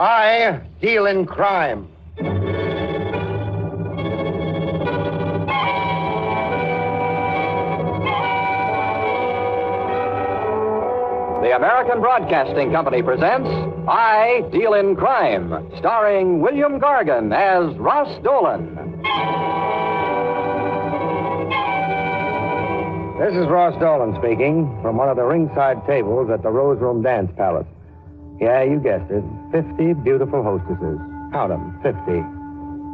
I deal in crime. The American Broadcasting Company presents I Deal in Crime, starring William Gargan as Ross Dolan. This is Ross Dolan speaking from one of the ringside tables at the Rose Room Dance Palace. Yeah, you guessed it. 50 beautiful hostesses. Count them, 50.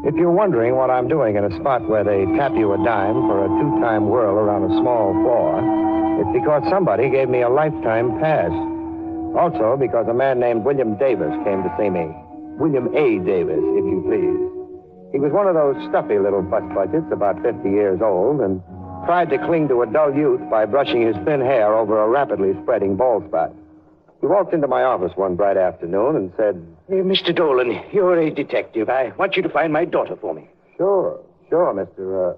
If you're wondering what I'm doing in a spot where they tap you a dime for a two-time whirl around a small floor, it's because somebody gave me a lifetime pass. Also because a man named William Davis came to see me. William A. Davis, if you please. He was one of those stuffy little bus budgets, about 50 years old, and tried to cling to a dull youth by brushing his thin hair over a rapidly spreading bald spot. He walked into my office one bright afternoon and said, Mr. Dolan, you're a detective. I want you to find my daughter for me. Sure, Mr.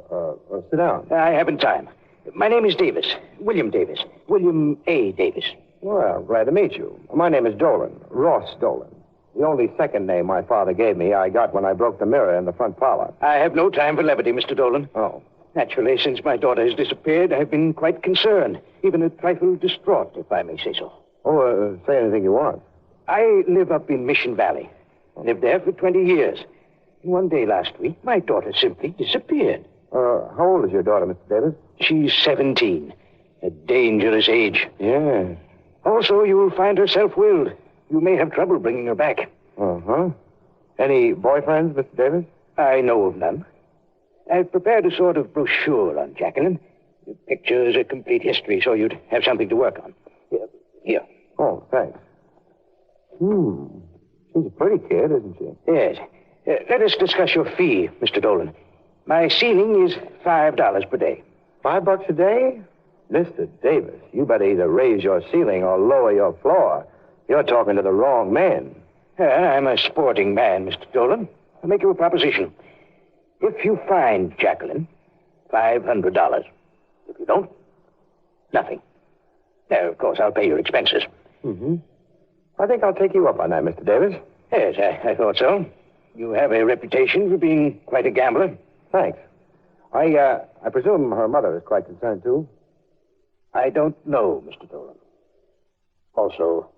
Sit down. I haven't time. My name is Davis. William Davis. William A. Davis. Well, glad to meet you. My name is Dolan, Ross Dolan. The only second name my father gave me I got when I broke the mirror in the front parlor. I have no time for levity, Mr. Dolan. Oh. Naturally, since my daughter has disappeared, I've been quite concerned, even a trifle distraught, if I may say so. Oh, say anything you want. I live up in Mission Valley. I lived there for 20 years. And one day last week, my daughter simply disappeared. How old is your daughter, Mr. Davis? She's 17. A dangerous age. Yeah. Also, you'll find her self-willed. You may have trouble bringing her back. Uh-huh. Any boyfriends, Mr. Davis? I know of none. I've prepared a sort of brochure on Jacqueline. The pictures, a complete history, so you'd have something to work on. Here. Oh, thanks. She's a pretty kid, isn't she? Yes. Let us discuss your fee, Mr. Dolan. My ceiling is $5 per day. $5 a day? Mr. Davis, you better either raise your ceiling or lower your floor. You're talking to the wrong man. I'm a sporting man, Mr. Dolan. I'll make you a proposition. If you find Jacqueline, $500. If you don't, nothing. Now, of course, I'll pay your expenses. Mm-hmm. I think I'll take you up on that, Mr. Davis. Yes, I thought so. You have a reputation for being quite a gambler. Thanks. I presume her mother is quite concerned, too? I don't know, Mr. Dolan. Also,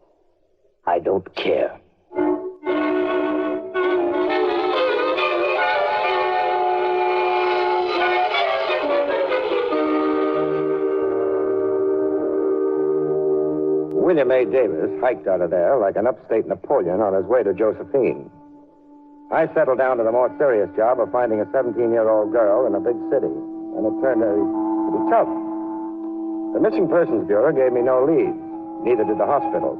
I don't care. William A. Davis hiked out of there like an upstate Napoleon on his way to Josephine. I settled down to the more serious job of finding a 17-year-old girl in a big city, and it turned out to be tough. The Missing Persons Bureau gave me no leads. Neither did the hospitals.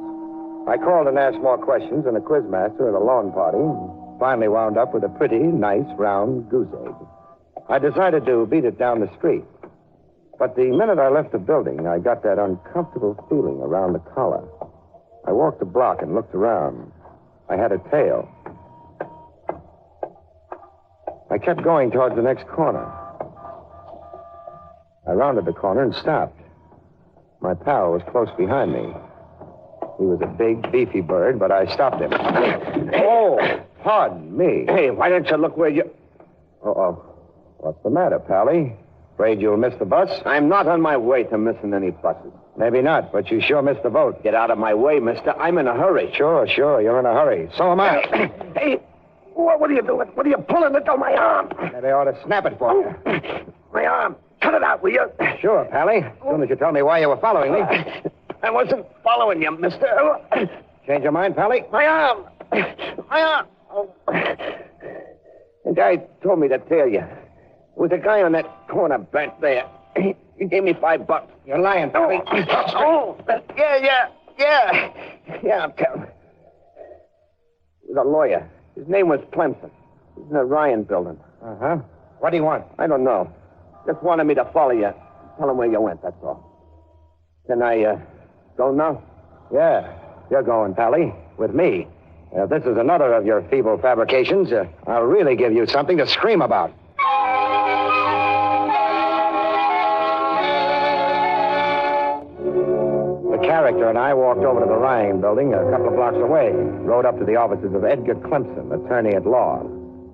I called and asked more questions than a quizmaster at a lawn party, and finally wound up with a pretty, nice, round goose egg. I decided to beat it down the street. But the minute I left the building, I got that uncomfortable feeling around the collar. I walked the block and looked around. I had a tail. I kept going towards the next corner. I rounded the corner and stopped. My pal was close behind me. He was a big, beefy bird, but I stopped him. Oh, pardon me. Hey, why don't you look where you... Uh-oh. What's the matter, Pally? Afraid you'll miss the bus? I'm not on my way to missing any buses. Maybe not, but you sure missed the boat. Get out of my way, mister. I'm in a hurry. Sure, you're in a hurry. So am I. Hey, what are you doing? What are you pulling it on my arm? Maybe I ought to snap it for you. My arm. Cut it out, will you? Sure, Pally. As soon as you tell me why you were following me. I wasn't following you, mister. Change your mind, Pally? My arm. My arm. Oh. The guy told me to tell you. There was a guy on that corner back there. He gave me $5. You're lying, Pally. Oh, yeah, I'm telling. He was a lawyer. His name was Clemson. He's in the Ryan building. Uh-huh. What do you want? I don't know. Just wanted me to follow you. Tell him where you went, that's all. Can I, go now? Yeah, you're going, Pally, with me. If this is another of your feeble fabrications, I'll really give you something to scream about. The character and I walked over to the Ryan building a couple of blocks away, rode up to the offices of Edgar Clemson, attorney at law.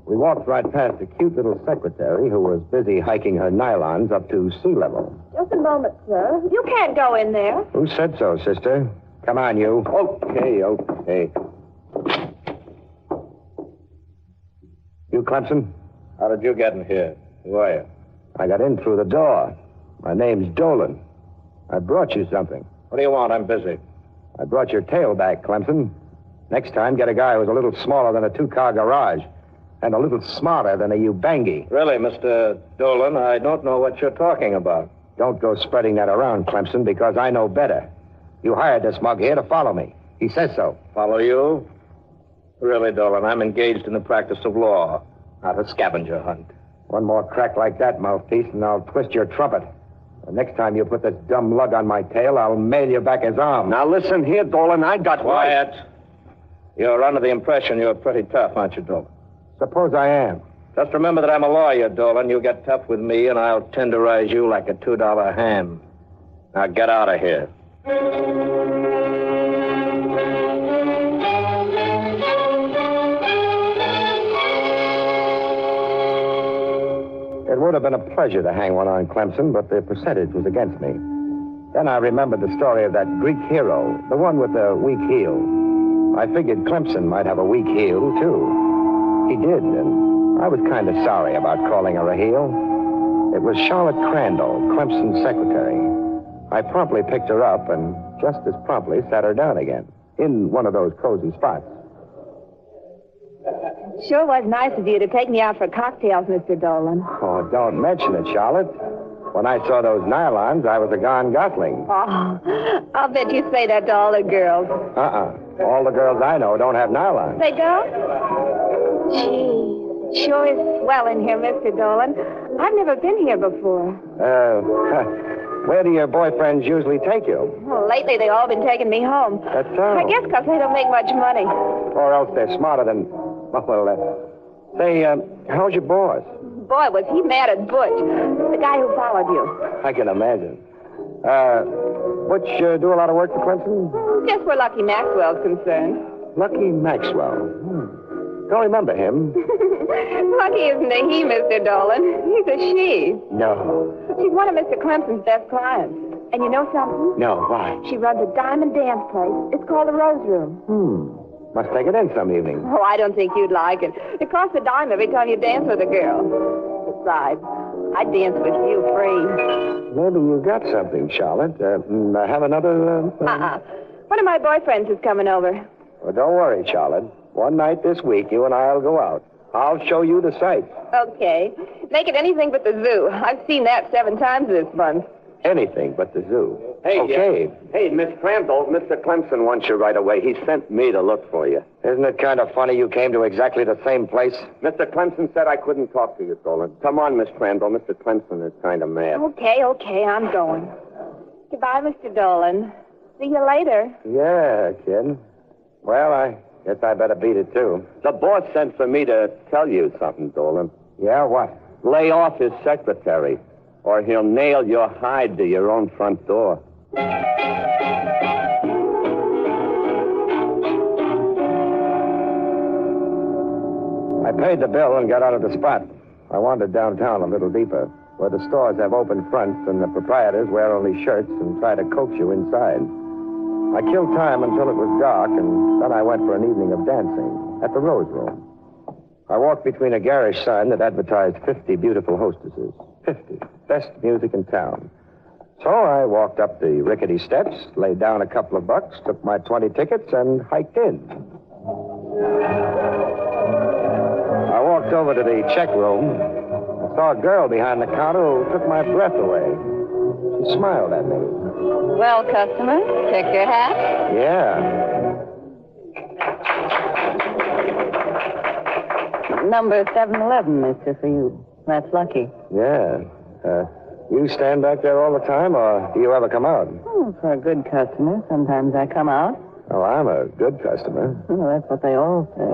We walked right past the cute little secretary who was busy hiking her nylons up to sea level. Just a moment, sir. You can't go in there. Who said so, sister? Come on, you. Okay. You, Clemson? How did you get in here? Who are you? I got in through the door. My name's Dolan. I brought you something. What do you want? I'm busy. I brought your tail back, Clemson. Next time, get a guy who's a little smaller than a two-car garage and a little smarter than a Ubangi. Really, Mr. Dolan, I don't know what you're talking about. Don't go spreading that around, Clemson, because I know better. You hired this mug here to follow me. He says so. Follow you? Really, Dolan, I'm engaged in the practice of law, not a scavenger hunt. One more crack like that, mouthpiece, and I'll twist your trumpet. The next time you put this dumb lug on my tail, I'll mail you back his arm. Now, listen here, Dolan, I got... Quiet. You're under the impression you're pretty tough, aren't you, Dolan? Suppose I am. Just remember that I'm a lawyer, Dolan. You get tough with me, and I'll tenderize you like a $2 ham. Now, get out of here. It would have been a pleasure to hang one on Clemson, but the percentage was against me. Then I remembered the story of that Greek hero, the one with the weak heel. I figured Clemson might have a weak heel, too. He did, and I was kind of sorry about calling her a heel. It was Charlotte Crandall, Clemson's secretary. I promptly picked her up and just as promptly sat her down again, in one of those cozy spots. Sure was nice of you to take me out for cocktails, Mr. Dolan. Oh, don't mention it, Charlotte. When I saw those nylons, I was a gone gosling. Oh, I'll bet you say that to all the girls. All the girls I know don't have nylons. They don't? Gee, sure is swell in here, Mr. Dolan. I've never been here before. Where do your boyfriends usually take you? Well, lately they've all been taking me home. That's so. I guess because they don't make much money. Or else they're smarter than... Say, how's your boss? Boy, was he mad at Butch, the guy who followed you. I can imagine. Butch do a lot of work for Clemson? Just where Lucky Maxwell's concerned. Lucky Maxwell. Don't remember him. Lucky isn't a he, Mr. Dolan. He's a she. No. She's one of Mr. Clemson's best clients. And you know something? No, why? She runs a diamond dance place. It's called the Rose Room. Must take it in some evening. Oh, I don't think you'd like it. It costs a dime every time you dance with a girl. Besides, I dance with you free. Maybe you got something, Charlotte. Have another... One of my boyfriends is coming over. Well, don't worry, Charlotte. One night this week, you and I'll go out. I'll show you the sights. Okay. Make it anything but the zoo. I've seen that 7 times this month. Anything but the zoo. Hey, okay. Hey, Miss Crandall, Mr. Clemson wants you right away. He sent me to look for you. Isn't it kind of funny you came to exactly the same place? Mr. Clemson said I couldn't talk to you, Dolan. Come on, Miss Crandall. Mr. Clemson is kind of mad. Okay, I'm going. Goodbye, Mr. Dolan. See you later. Yeah, kid. Well, I guess I better beat it, too. The boss sent for me to tell you something, Dolan. Yeah, what? Lay off his secretary, or he'll nail your hide to your own front door. I paid the bill and got out of the spot. I wandered downtown a little deeper, where the stores have open fronts and the proprietors wear only shirts and try to coax you inside. I killed time until it was dark, and then I went for an evening of dancing at the Rose Room. I walked between a garish sign that advertised 50 beautiful hostesses. 50. Best music in town. So I walked up the rickety steps, laid down a couple of bucks, took my 20 tickets, and hiked in. I walked over to the check room. I saw a girl behind the counter who took my breath away. She smiled at me. Well, customer, check your hat. Yeah. Number 711, mister, for you. That's lucky. Yeah. You stand back there all the time, or do you ever come out? Oh, for a good customer, sometimes I come out. Oh, I'm a good customer. Oh, that's what they all say.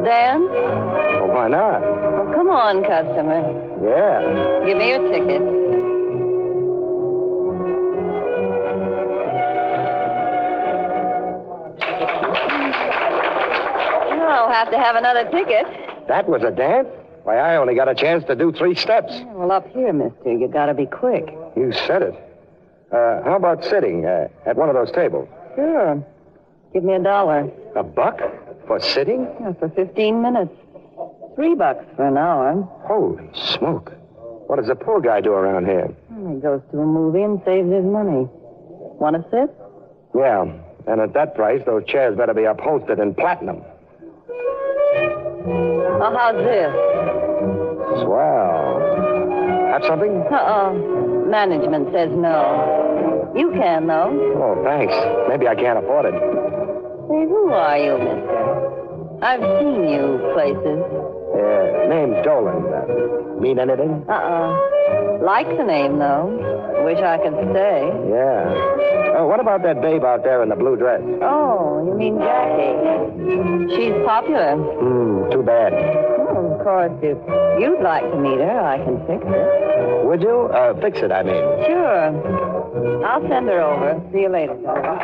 Dan? Well, why not? Oh, come on, customer. Yeah. Give me your ticket. to have another ticket. That was a dance? Why, I only got a chance to do 3 steps. Yeah, well, up here, mister, you gotta be quick. You said it. How about sitting at one of those tables? Sure. Give me $1. $1 for sitting? Yeah, for 15 minutes. $3 for an hour. Holy smoke. What does a poor guy do around here? He goes to a movie and saves his money. Want to sit? Yeah, and at that price, those chairs better be upholstered in platinum. Oh, how's this? Swell. Have something? Uh-oh. Management says no. You can, though. Oh, thanks. Maybe I can't afford it. Say, who are you, mister? I've seen you places. Name's Dolan. Mean anything? Like the name, though. Wish I could stay. Yeah. What about that babe out there in the blue dress? Oh, you mean Jackie. She's popular. Too bad. Oh, of course, if you'd like to meet her, I can fix it. Would you? Fix it, I mean. Sure. I'll send her over. See you later, Dolan.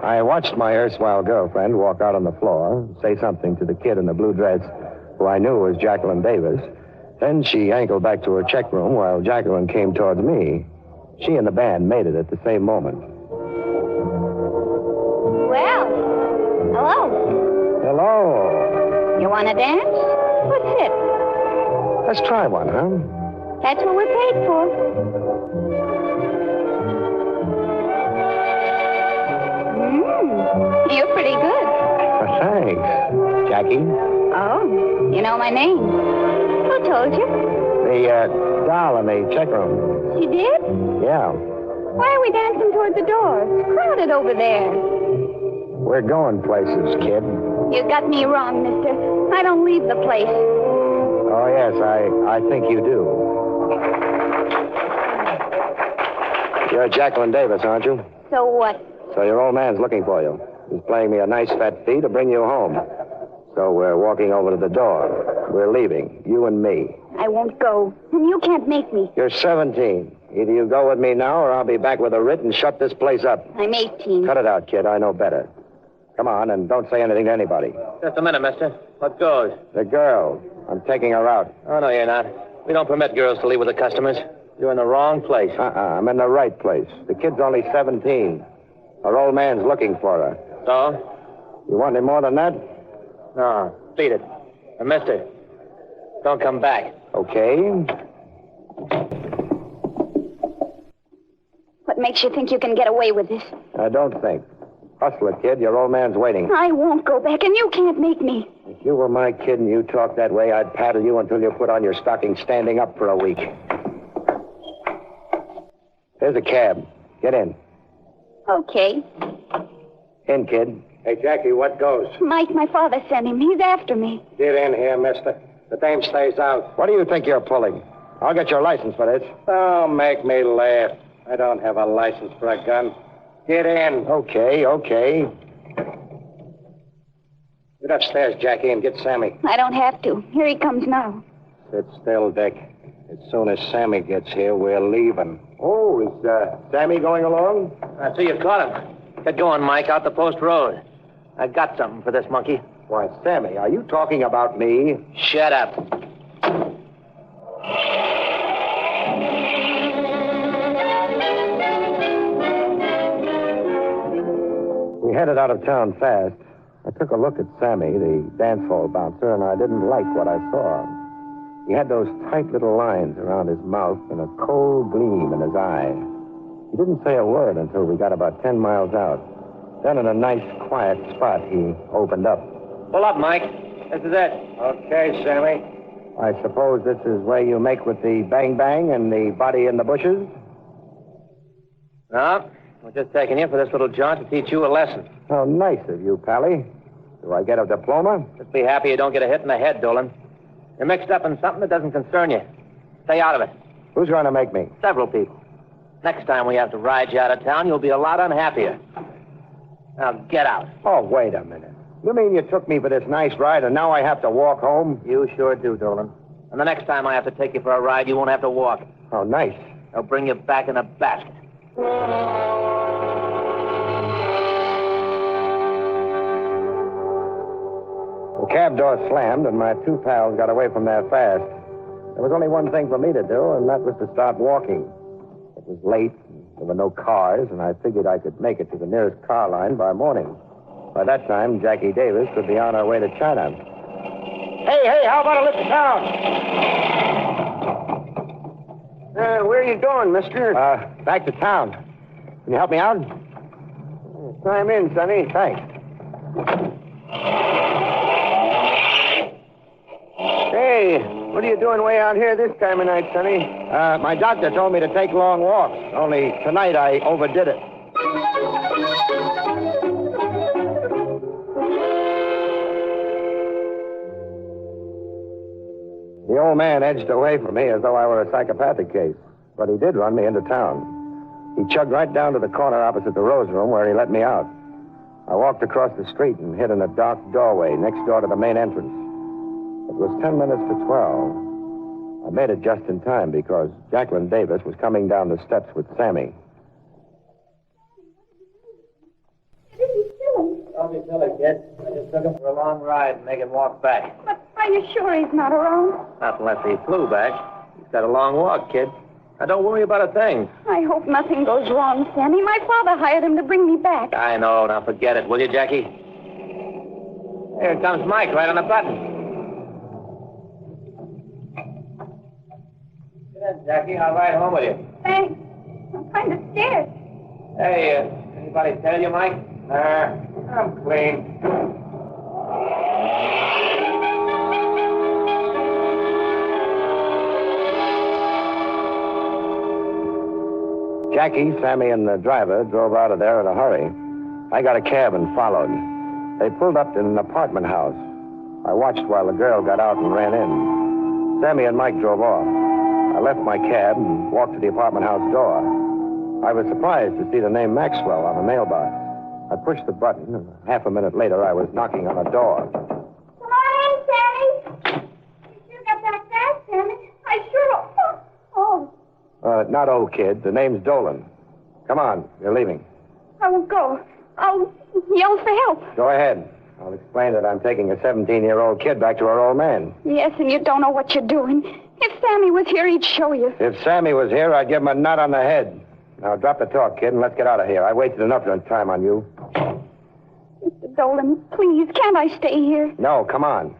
I watched my erstwhile girlfriend walk out on the floor, say something to the kid in the blue dress, who I knew was Jacqueline Davis. Then she angled back to her check room while Jacqueline came towards me. She and the band made it at the same moment. Well, hello. Hello. You want to dance? Let's sit. Let's try one, huh? That's what we're paid for. You're pretty good. Thanks. Jackie? Oh, you know my name. Who told you? The doll in the check room. She did? Yeah. Why are we dancing toward the door? It's crowded over there. We're going places, kid. You got me wrong, mister. I don't leave the place. Oh, yes, I think you do. You're Jacqueline Davis, aren't you? So what? So your old man's looking for you. He's playing me a nice fat fee to bring you home. So we're walking over to the door. We're leaving, you and me. I won't go. And you can't make me. You're 17. Either you go with me now or I'll be back with a writ and shut this place up. I'm 18. Cut it out, kid. I know better. Come on, and don't say anything to anybody. Just a minute, mister. What goes? The girl. I'm taking her out. Oh, no, you're not. We don't permit girls to leave with the customers. You're in the wrong place. I'm in the right place. The kid's only 17. Her old man's looking for her. So? You want any more than that? No, beat it. Mister, don't come back. Okay. What makes you think you can get away with this? I don't think. Hustle it, kid. Your old man's waiting. I won't go back, and you can't make me. If you were my kid and you talked that way, I'd paddle you until you put on your stocking standing up for a week. Here's a cab. Get in. Okay. In, kid. Hey, Jackie, what goes? Mike, my father sent him. He's after me. Get in here, mister. The dame stays out. What do you think you're pulling? I'll get your license for this. Don't make me laugh. I don't have a license for a gun. Get in. Okay. Get upstairs, Jackie, and get Sammy. I don't have to. Here he comes now. Sit still, Dick. As soon as Sammy gets here, we're leaving. Oh, is Sammy going along? I see you caught him. Get going, Mike, out the post road. I got something for this monkey. Why, Sammy, are you talking about me? Shut up. We headed out of town fast. I took a look at Sammy, the dance hall bouncer, and I didn't like what I saw. He had those tight little lines around his mouth and a cold gleam in his eye. He didn't say a word until we got about 10 miles out. Then in a nice, quiet spot, he opened up. Pull up, Mike. This is it. Okay, Sammy. I suppose this is where you make with the bang-bang and the body in the bushes? No, we're just taking you for this little jaunt to teach you a lesson. How nice of you, Pally. Do I get a diploma? Just be happy you don't get a hit in the head, Dolan. You're mixed up in something that doesn't concern you. Stay out of it. Who's going to make me? Several people. Next time we have to ride you out of town, you'll be a lot unhappier. Now, get out. Oh, wait a minute. You mean you took me for this nice ride and now I have to walk home? You sure do, Dolan. And the next time I have to take you for a ride, you won't have to walk. Oh, nice. I'll bring you back in a basket. The cab door slammed, and my two pals got away from there fast. There was only one thing for me to do, and that was to start walking. It was late, there were no cars, and I figured I could make it to the nearest car line by morning. By that time, Jackie Davis would be on her way to China. Hey, how about a lift to town? Where are you going, mister? Back to town. Can you help me out? Climb in, Sonny. Thanks. Hey, what are you doing way out here this time of night, Sonny? My doctor told me to take long walks, only tonight I overdid it. The old man edged away from me as though I were a psychopathic case, but he did run me into town. He chugged right down to the corner opposite the Rose Room where he let me out. I walked across the street and hid in a dark doorway next door to the main entrance. It was 10 minutes to 12. I made it just in time because Jacqueline Davis was coming down the steps with Sammy. Don't be silly, kid. I just took him for a long ride and make him walk back. But are you sure he's not around? Not unless he flew back. He's got a long walk, kid. Now, don't worry about a thing. I hope nothing goes wrong, Sammy. My father hired him to bring me back. I know. Now, forget it, will you, Jackie? Here comes Mike, right on the button. Get in, Jackie. I'll ride home with you. Thanks. I'm kind of scared. Hey, anybody tell you, Mike? I'm clean. Jackie, Sammy, and the driver drove out of there in a hurry. I got a cab and followed. They pulled up in an apartment house. I watched while the girl got out and ran in. Sammy and Mike drove off. I left my cab and walked to the apartment house door. I was surprised to see the name Maxwell on the mailbox. I pushed the button, and half a minute later, I was knocking on the door. Come on in, Sammy. You sure got back fast, Sammy. I sure hope. Oh. Not old kid. The name's Dolan. Come on, you're leaving. I won't go. I'll yell for help. Go ahead. I'll explain that I'm taking a 17-year-old kid back to her old man. Yes, and you don't know what you're doing. If Sammy was here, he'd show you. If Sammy was here, I'd give him a nut on the head. Now, drop the talk, kid, and let's get out of here. I wasted enough time on you. Mr. Dolan, please, can't I stay here? No, come on.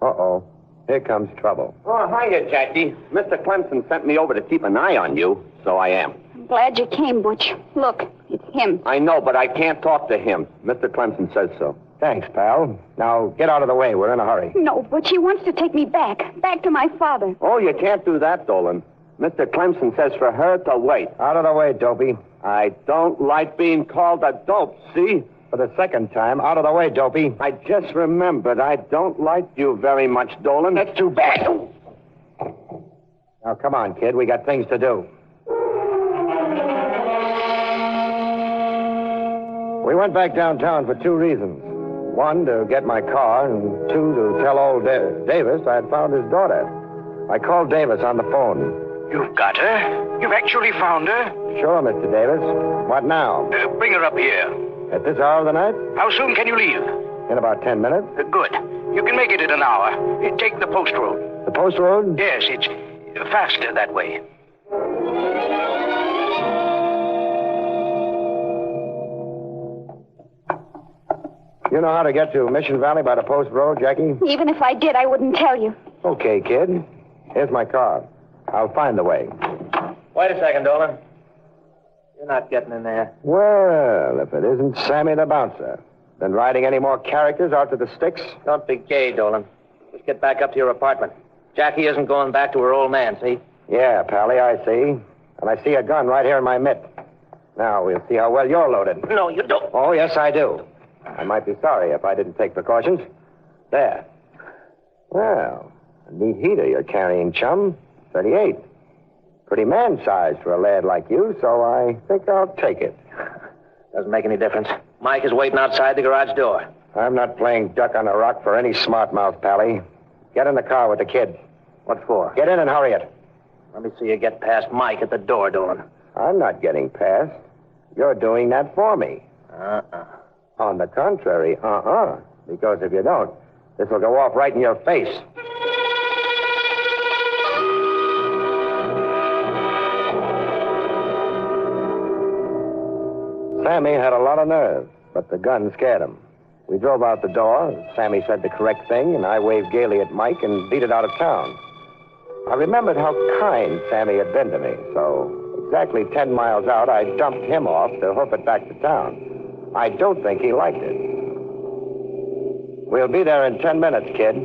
Uh-oh. Here comes trouble. Oh, hiya, Jackie. Mr. Clemson sent me over to keep an eye on you, so I am. I'm glad you came, Butch. Look, it's him. I know, but I can't talk to him. Mr. Clemson says so. Thanks, pal. Now, get out of the way. We're in a hurry. No, Butch, he wants to take me back to my father. Oh, you can't do that, Dolan. Mr. Clemson says for her to wait. Out of the way, dopey. I don't like being called a dope, see? For the second time, out of the way, dopey. I just remembered I don't like you very much, Dolan. That's too bad. Now, come on, kid. We got things to do. We went back downtown for two reasons. One, to get my car, and two, to tell old Davis I'd found his daughter. I called Davis on the phone. You've got her? You've actually found her? Sure, Mr. Davis. What now? Bring her up here. At this hour of the night? How soon can you leave? In about 10 minutes. Good. You can make it in an hour. Take the post road. The post road? Yes, it's faster that way. You know how to get to Mission Valley by the post road, Jackie? Even if I did, I wouldn't tell you. Okay, kid. Here's my car. I'll find the way. Wait a second, Dolan. You're not getting in there. Well, if it isn't Sammy the Bouncer. Been riding any more characters out to the sticks? Don't be gay, Dolan. Just get back up to your apartment. Jackie isn't going back to her old man, see? Yeah, Pally, I see. And I see a gun right here in my mitt. Now, we'll see how well you're loaded. No, you don't. Oh, yes, I do. I might be sorry if I didn't take precautions. There. Well, a neat heater you're carrying, chum. 38. Pretty man-sized for a lad like you, so I think I'll take it. Doesn't make any difference. Mike is waiting outside the garage door. I'm not playing duck on a rock for any smart mouth, Pally. Get in the car with the kid. What for? Get in and hurry it. Let me see you get past Mike at the door, Dolan. I'm not getting past. You're doing that for me. On the contrary, Because if you don't, This will go off right in your face. Sammy had a lot of nerve, but the gun scared him. We drove out the door. Sammy said the correct thing, and I waved gaily at Mike and beat it out of town. I remembered how kind Sammy had been to me, so exactly 10 miles out, I dumped him off to hoof it back to town. I don't think he liked it. We'll be there in 10 minutes, kid.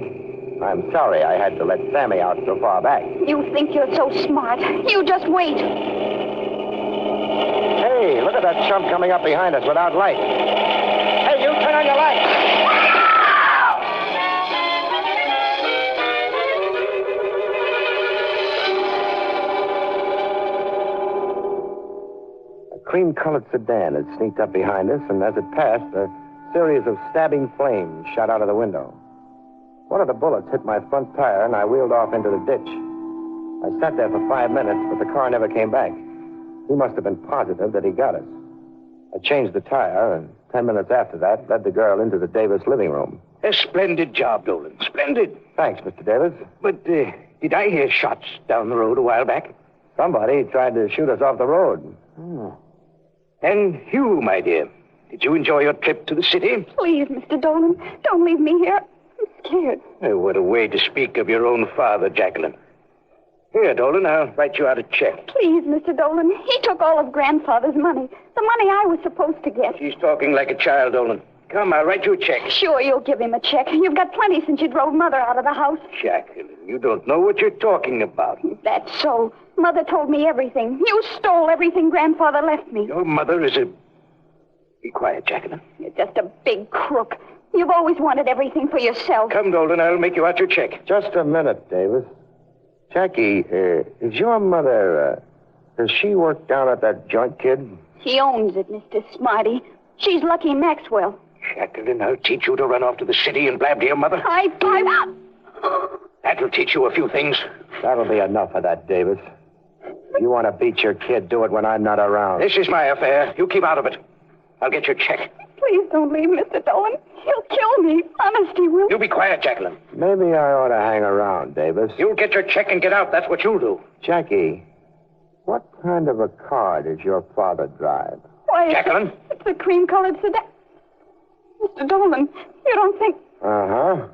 I'm sorry I had to let Sammy out so far back. You think you're so smart. You just wait. Hey, look at that chump coming up behind us without light. Hey, you turn on your light. A cream-colored sedan had sneaked up behind us, and as it passed, a series of stabbing flames shot out of the window. One of the bullets hit my front tire, and I wheeled off into the ditch. I sat there for 5 minutes, but the car never came back. He must have been positive that he got us. I changed the tire, and 10 minutes after that, led the girl into the Davis living room. A splendid job, Dolan. Splendid. Thanks, Mr. Davis. But did I hear shots down the road a while back? Somebody tried to shoot us off the road. Oh. And you, my dear, did you enjoy your trip to the city? Please, Mr. Dolan, don't leave me here. I'm scared. What a way to speak of your own father, Jacqueline. Here, Dolan, I'll write you out a check. Please, Mr. Dolan. He took all of Grandfather's money. The money I was supposed to get. She's talking like a child, Dolan. Come, I'll write you a check. Sure, you'll give him a check. You've got plenty since you drove Mother out of the house. Jacqueline, you don't know what you're talking about. That's so. Mother told me everything. You stole everything Grandfather left me. Your mother is a... Be quiet, Jacqueline. You're just a big crook. You've always wanted everything for yourself. Come, Dolan, I'll make you out your check. Just a minute, Davis. Jackie, is your mother, does she work down at that joint, kid? She owns it, Mr. Smarty. She's Lucky Maxwell. Jacqueline, I'll teach you to run off to the city and blab to your mother. That'll teach you a few things. That'll be enough of that, Davis. If you want to beat your kid, do it when I'm not around. This is my affair. You keep out of it. I'll get your check. Please don't leave, Mr. Dolan. He'll kill me. Honest, he will. You be quiet, Jacqueline. Maybe I ought to hang around, Davis. You'll get your check and get out. That's what you'll do. Jackie, what kind of a car does your father drive? Why, Jacqueline? It's a cream-colored sedan. Mr. Dolan, you don't think... Uh-huh.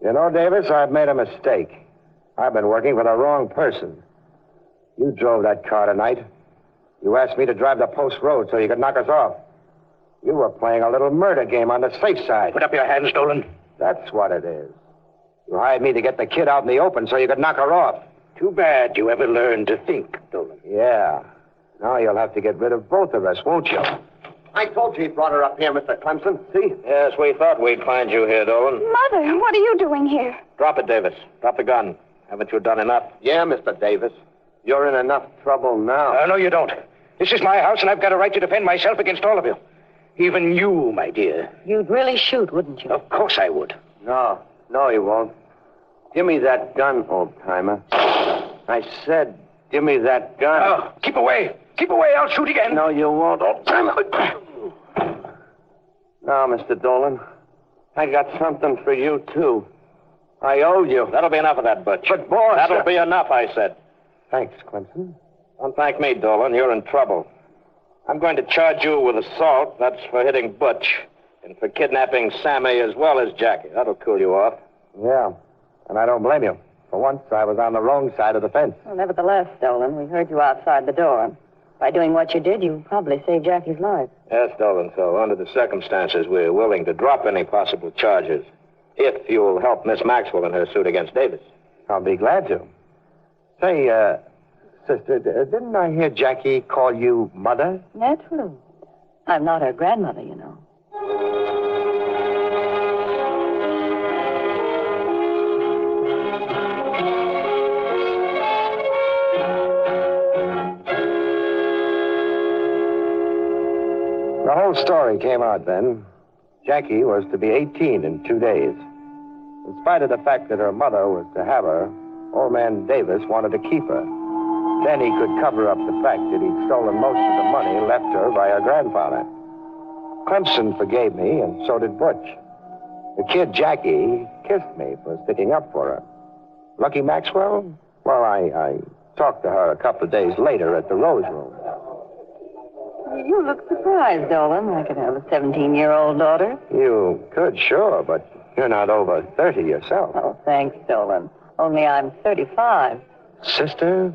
You know, Davis, I've made a mistake. I've been working for the wrong person. You drove that car tonight. You asked me to drive the post road so you could knock us off. You were playing a little murder game on the safe side. Put up your hands, Dolan. That's what it is. You hired me to get the kid out in the open so you could knock her off. Too bad you ever learned to think, Dolan. Yeah. Now you'll have to get rid of both of us, won't you? I told you he brought her up here, Mr. Clemson. See? Yes, we thought we'd find you here, Dolan. Mother, what are you doing here? Drop it, Davis. Drop the gun. Haven't you done enough? Yeah, Mr. Davis. You're in enough trouble now. No, you don't. This is my house, and I've got a right to defend myself against all of you. Even you, my dear. You'd really shoot, wouldn't you? Of course I would. No, you won't. Give me that gun, old-timer. I said, give me that gun. Oh, keep away. Keep away. I'll shoot again. No, you won't, old-timer. Now, Mr. Dolan, I got something for you, too. I owe you. That'll be enough of that, Butch. But, boss... That'll be enough, I said. Thanks, Clemson. Don't thank me, Dolan. You're in trouble. I'm going to charge you with assault. That's for hitting Butch. And for kidnapping Sammy as well as Jackie. That'll cool you off. Yeah. And I don't blame you. For once, I was on the wrong side of the fence. Well, nevertheless, Dolan, we heard you outside the door. By doing what you did, you probably saved Jackie's life. Yes, Dolan. So under the circumstances, we're willing to drop any possible charges if you'll help Miss Maxwell in her suit against Davis. I'll be glad to. Say, sister, didn't I hear Jackie call you Mother? Naturally. I'm not her grandmother, you know. The whole story came out then. Jackie was to be 18 in 2 days. In spite of the fact that her mother was to have her, old man Davis wanted to keep her. Then he could cover up the fact that he'd stolen most of the money left her by her grandfather. Clemson forgave me, and so did Butch. The kid, Jackie, kissed me for sticking up for her. Lucky Maxwell? Well, I talked to her a couple of days later at the Rose Room. You look surprised, Dolan. I could have a 17-year-old daughter. You could, sure, but you're not over 30 yourself. Oh, thanks, Dolan. Only I'm 35. Sister,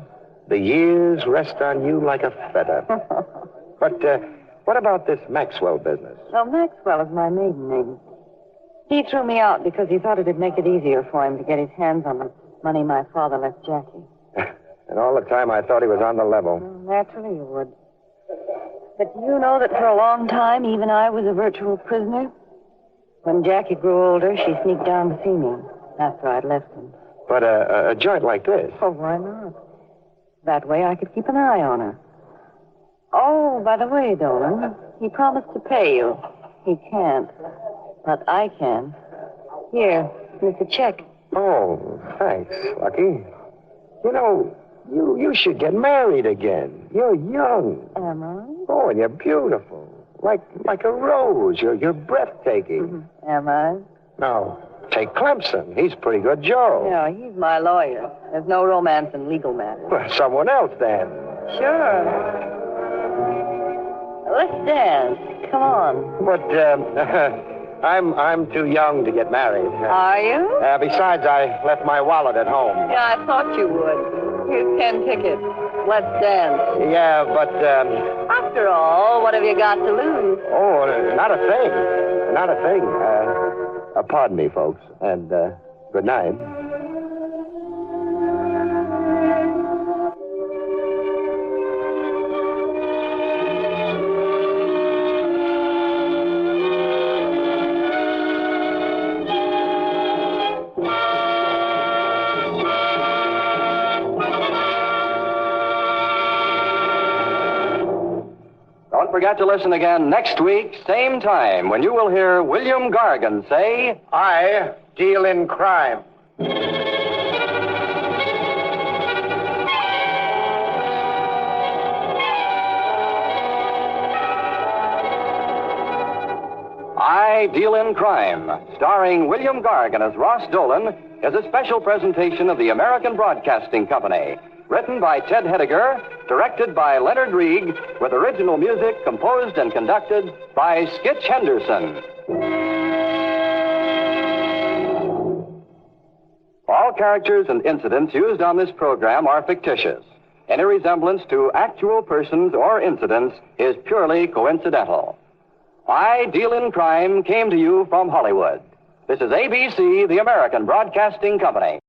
the years rest on you like a feather. But what about this Maxwell business? Well, Maxwell is my maiden name. He threw me out because he thought it'd make it easier for him to get his hands on the money my father left Jackie. And all the time I thought he was on the level. Well, naturally you would. But do you know that for a long time, even I was a virtual prisoner? When Jackie grew older, she sneaked down to see me after I'd left him. But a joint like this? Oh, why not? That way I could keep an eye on her. Oh, by the way, Dolan, he promised to pay you. He can't. But I can. Here, here's a check. Oh, thanks, Lucky. You know, you should get married again. You're young. Am I? Oh, and you're beautiful. Like a rose. You're breathtaking. Am I? Now, take Clemson. He's pretty good Joe. Yeah, he's my lawyer. There's no romance in legal matters. Well, someone else, then. Sure. Let's dance. Come on. But, I'm too young to get married. Are you? Besides, I left my wallet at home. Yeah, I thought you would. Here's 10 tickets. Let's dance. Yeah, but, After all, what have you got to lose? oh, not a thing. Not a thing. Pardon me, folks, and, good night. Don't forget to listen again next week, same time, when you will hear William Gargan say, I deal in crime. I Deal in Crime, starring William Gargan as Ross Dolan, is a special presentation of the American Broadcasting Company. Written by Ted Hediger, directed by Leonard Rieg, with original music composed and conducted by Skitch Henderson. All characters and incidents used on this program are fictitious. Any resemblance to actual persons or incidents is purely coincidental. I Deal in Crime came to you from Hollywood. This is ABC, the American Broadcasting Company.